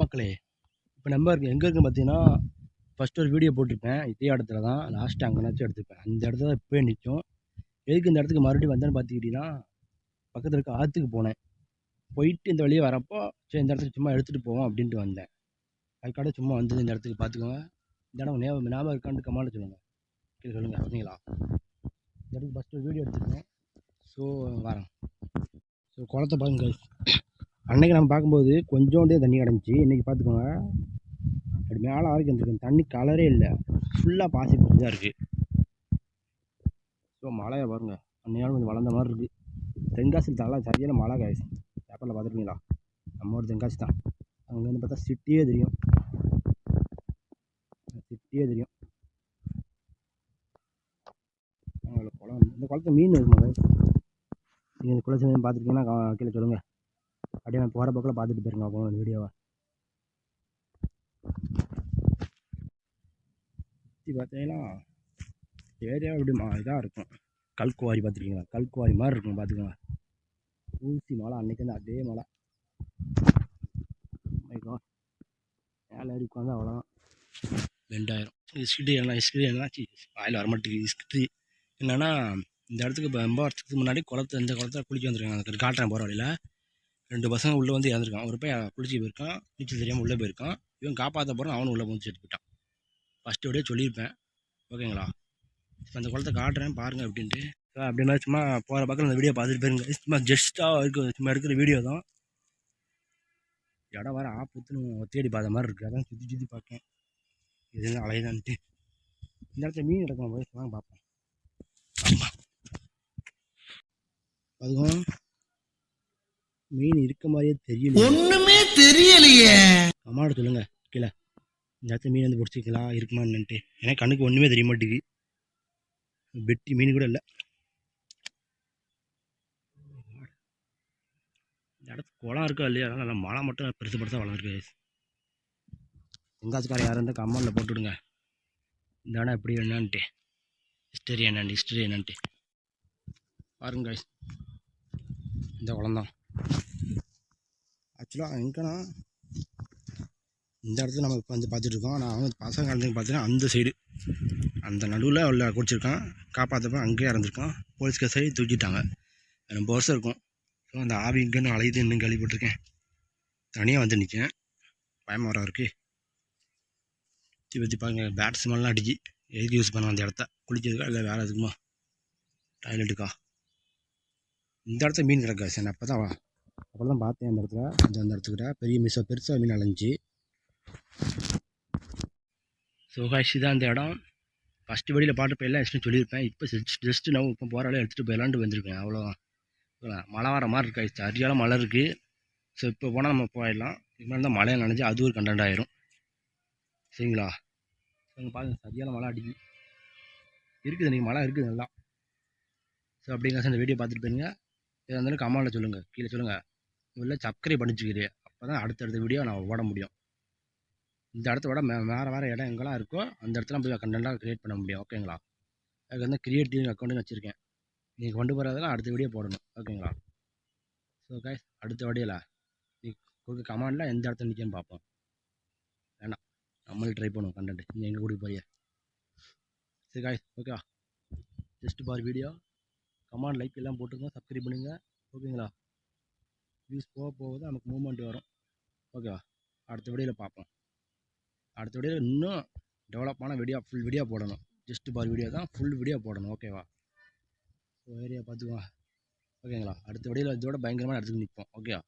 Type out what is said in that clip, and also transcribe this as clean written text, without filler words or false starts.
மக்களே, இப்போ நம்ம எங்கே இருக்குன்னு பார்த்தீங்கன்னா, ஃபஸ்ட்டு ஒரு வீடியோ போட்டிருப்பேன். இதே இடத்துல தான் லாஸ்ட்டு அங்கேனாச்சும் எடுத்துருப்பேன். அந்த இடத்துல இப்போயே நிற்கும். எதுக்கு இந்த இடத்துக்கு மறுபடியும் வந்தேன்னு பார்த்துக்கிட்டிங்கன்னா, பக்கத்தில் இருக்க ஆற்றுக்கு போனேன். போயிட்டு இந்த வழியே வரப்போ, சரி இந்த இடத்துக்கு சும்மா எடுத்துகிட்டு போவோம் அப்படின்ட்டு வந்தேன். அதுக்காக சும்மா வந்தது இந்த இடத்துக்கு பார்த்துக்கோங்க. இந்த இடம் ஞாபகம் இருக்கான்னு கமெண்ட்டில் சொல்லுங்கள். கீழே சொல்லுங்கள் ஓகேங்களா. இந்த இடத்துக்கு ஃபஸ்ட்டு ஒரு வீடியோ எடுத்துருக்கேன். ஸோ வரேன். ஸோ குளத்தை பாருங்க guys. அன்னைக்கு நம்ம பார்க்கும்போது கொஞ்சோண்டே தண்ணி கிடந்துச்சு. இன்றைக்கி பார்த்துக்கோங்க, அப்படி மேலே வரைக்கும் வந்துருக்கு. தண்ணி கலரே இல்லை, ஃபுல்லாக பாசி பிடிச்சி தான் இருக்குது. ஸோ மழையை பாருங்க, அன்னையாலும் கொஞ்சம் வளர்ந்த மாதிரி இருக்குது. தென்காசி தலை சரியான மழை காய்ச்சி பேப்பரில் பார்த்துருக்கீங்களா? நம்ம ஒரு தென்காசி தான். அங்கேருந்து பார்த்தா சிட்டியே தெரியும், சிட்டியே தெரியும். குளம், இந்த குளத்துல மீன் இருக்குமா guys? நீங்கள் இந்த குளத்து மீன் பார்த்துருக்கீங்கன்னா கீழே சொல்லுங்கள். அப்படியே நான் போகிற பக்கம் பார்த்துட்டு போயிருங்க அப்போ அந்த வீடியோவை பார்த்தீங்கன்னா ஏரியா இப்படி இதாக இருக்கும். கல்குவாரி பார்த்துருக்கீங்களா? கல்குவாரி மாதிரி இருக்கும் பார்த்துக்கோங்க. ஊசி மழை அன்னைக்கு வந்து அதே மழை. மேலே ஏறி உட்காந்து அவ்வளோதான் 2000 ஹிஸ்ட்ரி என்னாச்சு வாயில் வரமாட்டேங்குது. ஹிஸ்ட்ரி என்னன்னா, இந்த இடத்துக்கு இப்போ ரொம்ப வருஷத்துக்கு முன்னாடி இந்த குளத்தை குளிக்க வந்துருக்காங்க. அந்த காட்டுறேன் போகிற வழியில் 2 பசங்க உள்ளே வந்து இறந்துருக்கான். ஒரு பையன் குளிச்சு போயிருக்கான், நீச்சல் தெரியாமல் உள்ளே போயிருக்கான். இவன் காப்பாற்ற போகிறான், அவனும் உள்ளே வந்து செத்து போயிட்டான். ஃபஸ்ட்டு அப்படியே சொல்லியிருப்பேன் ஓகேங்களா. இப்போ அந்த குளத்தை காட்டுறேன் பாருங்கள் அப்படின்ட்டு. அப்படின்னா சும்மா போகிற பக்கம் அந்த வீடியோ பார்த்துட்டு போயிருங்க. சும்மா ஜஸ்ட்டாக இருக்குது, சும்மா எடுக்கிற வீடியோ தான். இடம் வர ஆப்புத்துன்னு தேடி பார்த்த மாதிரி இருக்குது. அதான் சுற்றி சுற்றி பார்க்கேன் இது அலைதான்ட்டு. இந்த இடத்துல மீன் எடுக்கணும் போய் வாங்க பார்ப்போம். அதுவும் மீன் இருக்க மாதிரியே தெரியல, ஒன்றுமே தெரியலையே. அம்மாவோட சொல்லுங்க கீழே, இந்த இடத்துல மீன் வந்து பிடிச்சிக்கலாம் இருக்குமா என்னன்ட்டு. எனக்கு கண்ணுக்கு ஒன்றுமே தெரிய மாட்டேங்குது. பெட்டி மீன் கூட இல்லை. இந்த இடத்துக்கு குளம் இருக்கா இல்லையா, அதனால் நல்லா மழை மட்டும் பெருசு பெருசாக வளர்ந்துருக்கு. தென்காசிக்கார யாரும் இருந்தால் கமெண்டில் போட்டுவிடுங்க இந்த இடம் எப்படி என்னன்ட்டு, ஹிஸ்டரி என்னன்ட்டு பாருங்க guys. இந்த குளம் தான் ஆக்சுவலாக எங்கன்னா இந்த இடத்துல நம்ம இப்போ வந்து பார்த்துட்ருக்கோம். ஆனால் அவங்க பசங்க வந்து பார்த்தீங்கன்னா அந்த சைடு அந்த நடுவில் உள்ள குடிச்சிருக்கான், காப்பாற்றப்ப அங்கேயே இறந்துருக்கான். போலீஸ் கேஸ் சைடு தூக்கிட்டாங்க. ரொம்ப வருஷம் இருக்கும். ஸோ அந்த ஆவி இங்கேன்னு அலையுது இன்னும் கேள்விப்பட்டிருக்கேன். தனியாக வந்து நிற்கேன், பயமாக வர இருக்குது. பற்றி பாருங்க, பேட்ஸ்மெல்லாம் அடிச்சு எதுக்கு யூஸ் பண்ண அந்த இடத்த? குளிக்கிறதுக்கா இல்லை வேறு எதுக்குமா? டாய்லெட்டுக்கா? இந்த இடத்துல மீன் கிடக்கா சார். அப்போ தான் பார்த்தேன் அந்த இடத்துல. அந்த இடத்துக்கிட்ட பெரிய பெருசாக மீன் அலைஞ்சி. சுகாஷி தான் அந்த இடம். ஃபஸ்ட்டு வெளியில் பாட்டு போயெல்லாம் எஸ்ட்டு சொல்லியிருப்பேன். இப்போ ஜஸ்ட்டு நான் இப்போ போகிறாலே எடுத்துகிட்டு போயிடலான்ட்டு வந்திருக்கேன். அவ்வளோதான். மழை வர மாதிரி இருக்கா, சரியான மழை இருக்குது. ஸோ இப்போ போனால் நம்ம போயிடலாம். இது மாதிரி தான் மழையை நினைஞ்சு அது ஒரு கண்டென்ட் ஆயிரும் சரிங்களா. நீங்கள் பாருங்கள், சரியான மழை அடிக்கு இருக்குது. நீங்கள் மழை இருக்குது நல்லா. ஸோ அப்படிங்க சார், இந்த வீடியோ பார்த்துட்டு போயிருங்க. இதை இருந்தாலும் கமெண்ட்டில் சொல்லுங்கள், கீழே சொல்லுங்கள். இல்லை சப்ஸ்கிரைப் பண்ணிச்சுக்கிறேன், அப்போ தான் அடுத்தடுத்த வீடியோ நான் ஓட முடியும். இந்த இடத்த விட வேறு இடம் எங்கெல்லாம் இருக்கோ அந்த இடத்துல போய் கண்டென்ட்டாக க்ரியேட் பண்ண முடியும் ஓகேங்களா. அதுக்கு வந்து கிரியேட்டிவ் அக்கௌண்ட்டுன்னு வச்சுருக்கேன். நீங்கள் கொண்டு போகிறதெல்லாம் அடுத்த வீடியோ போடணும் ஓகேங்களா. ஸோ கைஸ், அடுத்த வீடியோவில் நீ கொடுக்க கமெண்டில் எந்த இடத்துல நிற்கன்னு பார்ப்போம். வேணாம், நம்மளும் ட்ரை பண்ணுவோம் கண்டென்ட். நீங்கள் எங்கே கொடுக்க போறிய? சரி கைஸ், ஓகேவா. ஜஸ்ட் பார் வீடியோ, கமெண்ட் லைக் எல்லாம் போட்டுருங்க, சப்ஸ்கிரைப் பண்ணுங்கள் ஓகேங்களா. வியூஸ் போக தான் நமக்கு மூவ்மெண்ட் வரும் ஓகேவா. அடுத்த வீடியோவில் பார்ப்போம். அடுத்த வீடியோவில் இன்னும் டெவலப்பான வீடியோ, ஃபுல் வீடியோ போடணும். ஜஸ்ட் பார் வீடியோ தான், ஃபுல் வீடியோ போடணும் ஓகேவா. ஸோ ஏரியா பார்த்துக்குவா ஓகேங்களா. அடுத்த வீடியோவில் இதோட பயங்கரமான இடத்துக்கு நிற்போம் ஓகேவா.